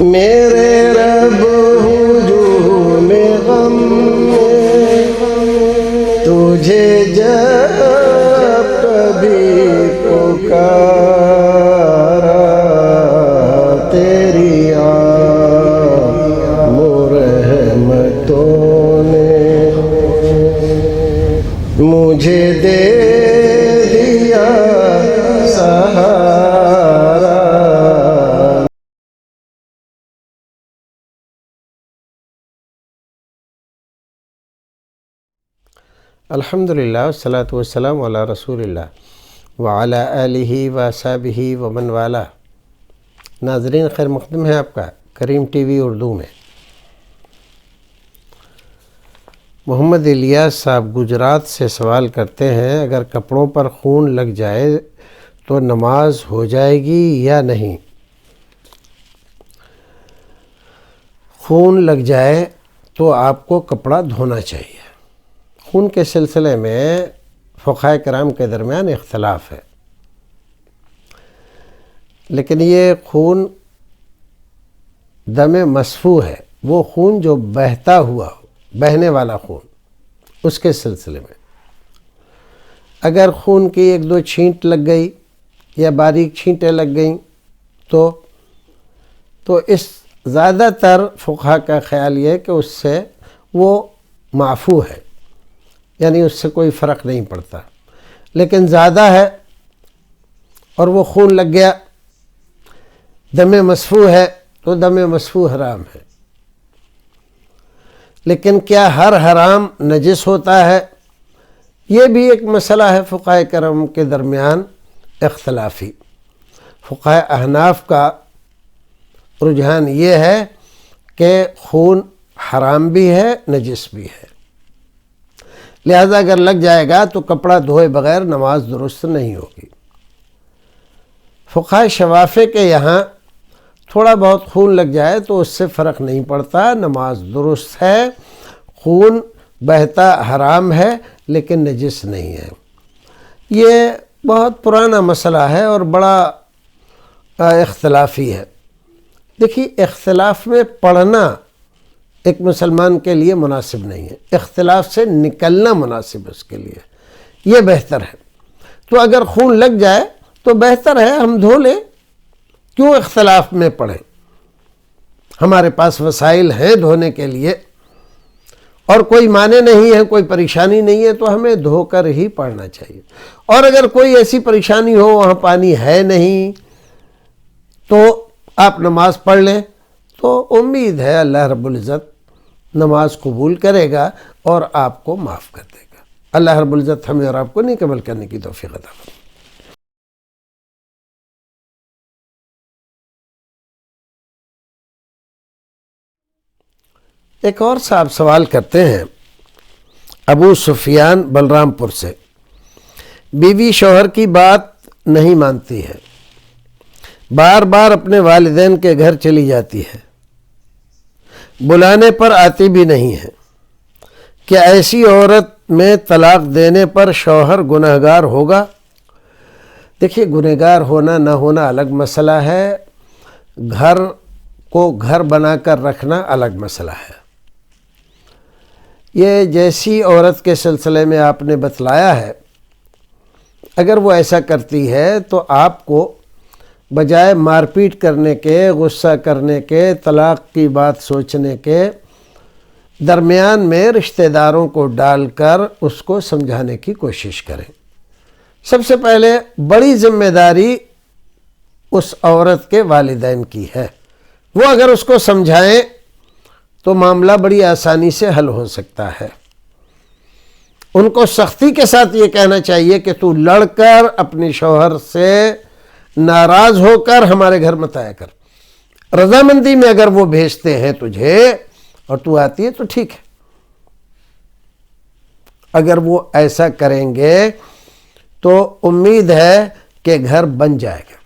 میرے رب ہجوم غم میں تجھے جب کبھی پکارا، تیری عام رحمتوں نے مجھے دے دیا سہارا۔ الحمدللہ والصلاۃ والسلام علی رسول اللہ وعلی آلہ وصحبہ ومن والہ۔ ناظرین، خیر مقدم ہے آپ کا کریم ٹی وی اردو میں۔ محمد الیاس صاحب گجرات سے سوال کرتے ہیں، اگر کپڑوں پر خون لگ جائے تو نماز ہو جائے گی یا نہیں؟ خون لگ جائے تو آپ کو کپڑا دھونا چاہیے۔ خون کے سلسلے میں فقہاء کرام کے درمیان اختلاف ہے، لیکن یہ خون دم مسفوح ہے، وہ خون جو بہتا ہوا ہو، بہنے والا خون، اس کے سلسلے میں اگر خون کی ایک دو چھینٹ لگ گئی یا باریک چھینٹیں لگ گئیں تو اس زیادہ تر فقہاء کا خیال یہ ہے کہ اس سے وہ معفو ہے، یعنی اس سے کوئی فرق نہیں پڑتا۔ لیکن زیادہ ہے اور وہ خون لگ گیا، دم مسفوح ہے، تو دم مسفوح حرام ہے۔ لیکن کیا ہر حرام نجس ہوتا ہے؟ یہ بھی ایک مسئلہ ہے فقہاء کرام کے درمیان اختلافی۔ فقہاء احناف کا رجحان یہ ہے کہ خون حرام بھی ہے، نجس بھی ہے، لہذا اگر لگ جائے گا تو کپڑا دھوئے بغیر نماز درست نہیں ہوگی۔ فقہاء شوافع کے یہاں تھوڑا بہت خون لگ جائے تو اس سے فرق نہیں پڑتا، نماز درست ہے، خون بہتا حرام ہے لیکن نجس نہیں ہے۔ یہ بہت پرانا مسئلہ ہے اور بڑا اختلافی ہے۔ دیکھیے، اختلاف میں پڑھنا ایک مسلمان کے لیے مناسب نہیں ہے، اختلاف سے نکلنا مناسب ہے اس کے لیے، یہ بہتر ہے۔ تو اگر خون لگ جائے تو بہتر ہے ہم دھو لیں، کیوں اختلاف میں پڑھیں؟ ہمارے پاس وسائل ہیں دھونے کے لیے اور کوئی معنی نہیں ہے، کوئی پریشانی نہیں ہے، تو ہمیں دھو کر ہی پڑھنا چاہیے۔ اور اگر کوئی ایسی پریشانی ہو، وہاں پانی ہے نہیں، تو آپ نماز پڑھ لیں، تو امید ہے اللہ رب العزت نماز قبول کرے گا اور آپ کو معاف کر دے گا۔ اللہ رب العزت ہمیں اور آپ کو نیک عمل کرنے کی توفیق عطا فرمائے۔ ایک اور صاحب سوال کرتے ہیں ابو سفیان بلرام پور سے، بیوی شوہر کی بات نہیں مانتی ہے، بار بار اپنے والدین کے گھر چلی جاتی ہے، بلانے پر آتی بھی نہیں ہے، کیا ایسی عورت میں طلاق دینے پر شوہر گنہگار ہوگا؟ دیکھیے، گنہگار ہونا نہ ہونا الگ مسئلہ ہے، گھر کو گھر بنا کر رکھنا الگ مسئلہ ہے۔ یہ جیسی عورت کے سلسلے میں آپ نے بتلایا ہے، اگر وہ ایسا کرتی ہے تو آپ کو بجائے مار پیٹ کرنے کے، غصہ کرنے کے، طلاق کی بات سوچنے کے، درمیان میں رشتہ داروں کو ڈال کر اس کو سمجھانے کی کوشش کریں۔ سب سے پہلے بڑی ذمہ داری اس عورت کے والدین کی ہے، وہ اگر اس کو سمجھائیں تو معاملہ بڑی آسانی سے حل ہو سکتا ہے۔ ان کو سختی کے ساتھ یہ کہنا چاہیے کہ تو لڑ کر اپنے شوہر سے ناراض ہو کر ہمارے گھر مت آیا کر، رضامندی میں اگر وہ بھیجتے ہیں تجھے اور تو آتی ہے تو ٹھیک ہے۔ اگر وہ ایسا کریں گے تو امید ہے کہ گھر بن جائے گا۔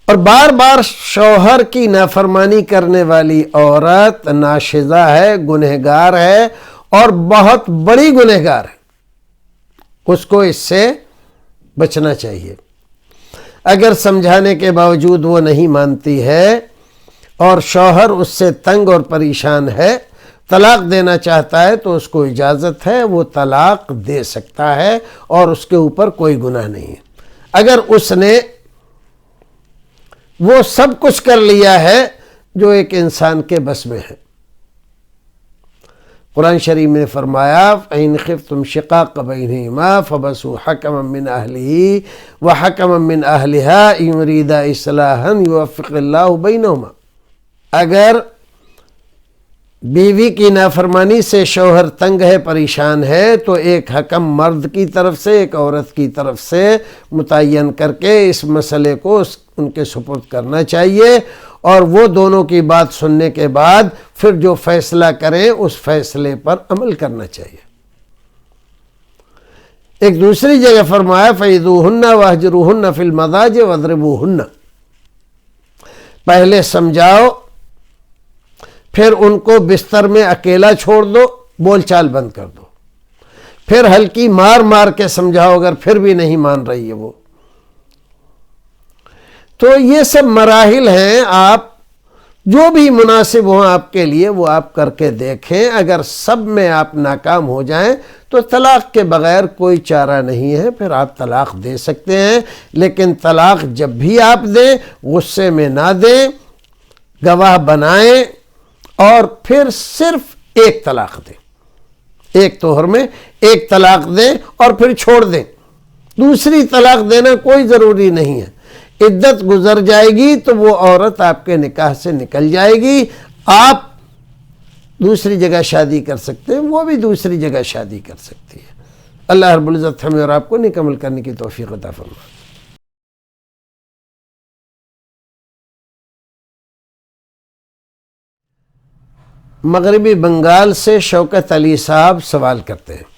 اور بار بار شوہر کی نافرمانی کرنے والی عورت ناشزہ ہے، گنہگار ہے اور بہت بڑی گنہگار ہے، اس کو اس سے بچنا چاہیے۔ اگر سمجھانے کے باوجود وہ نہیں مانتی ہے اور شوہر اس سے تنگ اور پریشان ہے، طلاق دینا چاہتا ہے، تو اس کو اجازت ہے، وہ طلاق دے سکتا ہے اور اس کے اوپر کوئی گناہ نہیں ہے۔ اگر اس نے وہ سب کچھ کر لیا ہے جو ایک انسان کے بس میں ہے۔ قرآن شریف میں فرمایا فَإِنْ خِفْتُمْ شِقَاقَ بَيْنِهِمَا فَبَعْثُوا حَكَمًا مِّنْ أَهْلِهِ وَحَكَمًا مِّنْ أَهْلِهَا إِنْ يُرِيدَا إِصْلَاحًا يُوَفِّقِ اللَّهُ بَيْنَهُمَا۔ اگر بیوی کی نافرمانی سے شوہر تنگ ہے، پریشان ہے، تو ایک حکم مرد کی طرف سے، ایک عورت کی طرف سے متعین کر کے اس مسئلے کو ان کے سپرد کرنا چاہیے، اور وہ دونوں کی بات سننے کے بعد پھر جو فیصلہ کریں اس فیصلے پر عمل کرنا چاہیے۔ ایک دوسری جگہ فرمایا فَإِذُوهُنَّ وَاهْجُرُوهُنَّ فِي الْمَضَاجِعِ وَاضْرِبُوهُنَّ، پہلے سمجھاؤ، پھر ان کو بستر میں اکیلا چھوڑ دو، بول چال بند کر دو، پھر ہلکی مار مار کے سمجھاؤ اگر پھر بھی نہیں مان رہی ہے وہ۔ تو یہ سب مراحل ہیں، آپ جو بھی مناسب ہوں آپ کے لیے وہ آپ کر کے دیکھیں۔ اگر سب میں آپ ناکام ہو جائیں تو طلاق کے بغیر کوئی چارہ نہیں ہے، پھر آپ طلاق دے سکتے ہیں، لیکن طلاق جب بھی آپ دیں غصے میں نہ دیں، گواہ بنائیں اور پھر صرف ایک طلاق دیں، ایک طہر میں ایک طلاق دیں اور پھر چھوڑ دیں۔ دوسری طلاق دینا کوئی ضروری نہیں ہے، عدت گزر جائے گی تو وہ عورت آپ کے نکاح سے نکل جائے گی، آپ دوسری جگہ شادی کر سکتے ہیں، وہ بھی دوسری جگہ شادی کر سکتی ہے۔ اللہ رب العزت ہمیں اور آپ کو نیک عمل کرنے کی توفیق عطا فرمائے۔ مغربی بنگال سے شوکت علی صاحب سوال کرتے ہیں،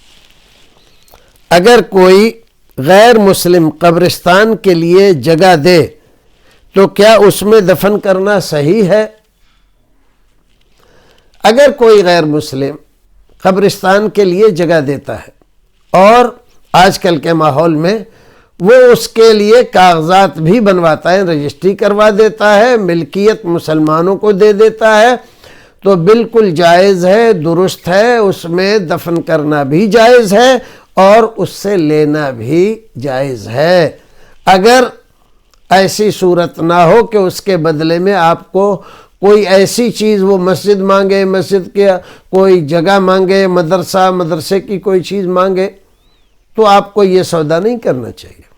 اگر کوئی غیر مسلم قبرستان کے لیے جگہ دے تو کیا اس میں دفن کرنا صحیح ہے؟ اگر کوئی غیر مسلم قبرستان کے لیے جگہ دیتا ہے اور آج کل کے ماحول میں وہ اس کے لیے کاغذات بھی بنواتا ہے، رجسٹری کروا دیتا ہے، ملکیت مسلمانوں کو دے دیتا ہے، تو بالکل جائز ہے، درست ہے، اس میں دفن کرنا بھی جائز ہے اور اس سے لینا بھی جائز ہے۔ اگر ایسی صورت نہ ہو کہ اس کے بدلے میں آپ کو کوئی ایسی چیز، وہ مسجد مانگے، مسجد کے کوئی جگہ مانگے، مدرسے کی کوئی چیز مانگے، تو آپ کو یہ سودا نہیں کرنا چاہیے۔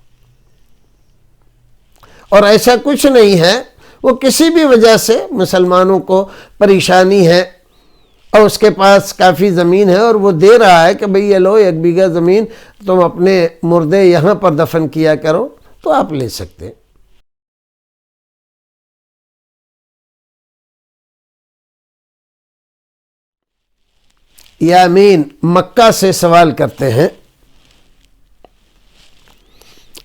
اور ایسا کچھ نہیں ہے، وہ کسی بھی وجہ سے مسلمانوں کو پریشانی ہے اور اس کے پاس کافی زمین ہے اور وہ دے رہا ہے کہ بھئی یہ لو 1 بیگھہ زمین، تم اپنے مردے یہاں پر دفن کیا کرو، تو آپ لے سکتے ہیں۔ یامین مکہ سے سوال کرتے ہیں،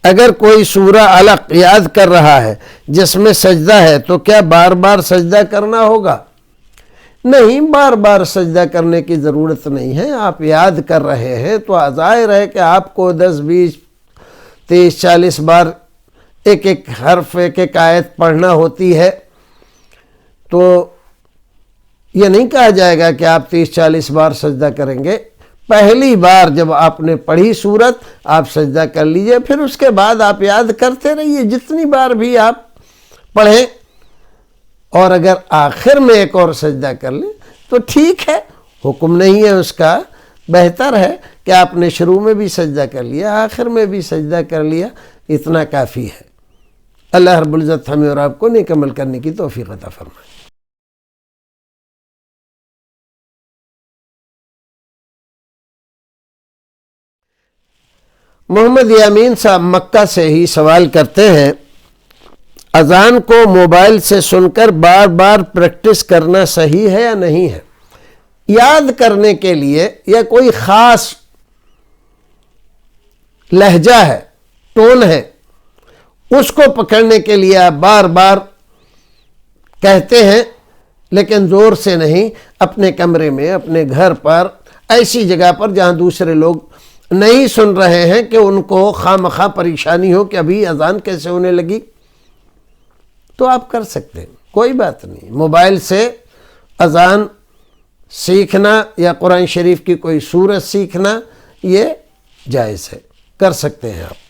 اگر کوئی سورہ علق یاد کر رہا ہے جس میں سجدہ ہے تو کیا بار بار سجدہ کرنا ہوگا؟ نہیں، بار بار سجدہ کرنے کی ضرورت نہیں ہے۔ آپ یاد کر رہے ہیں تو ظاہر ہے کہ آپ کو 10 20 30 40 بار ایک ایک حرف، ایک ایک آیت پڑھنا ہوتی ہے، تو یہ نہیں کہا جائے گا کہ آپ 30 40 بار سجدہ کریں گے۔ پہلی بار جب آپ نے پڑھی سورت آپ سجدہ کر لیجئے، پھر اس کے بعد آپ یاد کرتے رہیے جتنی بار بھی آپ پڑھیں، اور اگر آخر میں ایک اور سجدہ کر لیں تو ٹھیک ہے، حکم نہیں ہے اس کا، بہتر ہے کہ آپ نے شروع میں بھی سجدہ کر لیا، آخر میں بھی سجدہ کر لیا، اتنا کافی ہے۔ اللہ رب العزت ہمیں اور آپ کو نیک عمل کرنے کی توفیق عطا فرمائے۔ محمد یامین صاحب مکہ سے ہی سوال کرتے ہیں، اذان کو موبائل سے سن کر بار بار پریکٹس کرنا صحیح ہے یا نہیں ہے؟ یاد کرنے کے لیے یا کوئی خاص لہجہ ہے، ٹون ہے، اس کو پکڑنے کے لیے آپ بار بار کہتے ہیں، لیکن زور سے نہیں، اپنے کمرے میں، اپنے گھر پر، ایسی جگہ پر جہاں دوسرے لوگ نہیں سن رہے ہیں کہ ان کو خواہ مخواہ پریشانی ہو کہ ابھی اذان کیسے ہونے لگی، تو آپ کر سکتے ہیں، کوئی بات نہیں۔ موبائل سے اذان سیکھنا یا قرآن شریف کی کوئی سورت سیکھنا یہ جائز ہے، کر سکتے ہیں آپ۔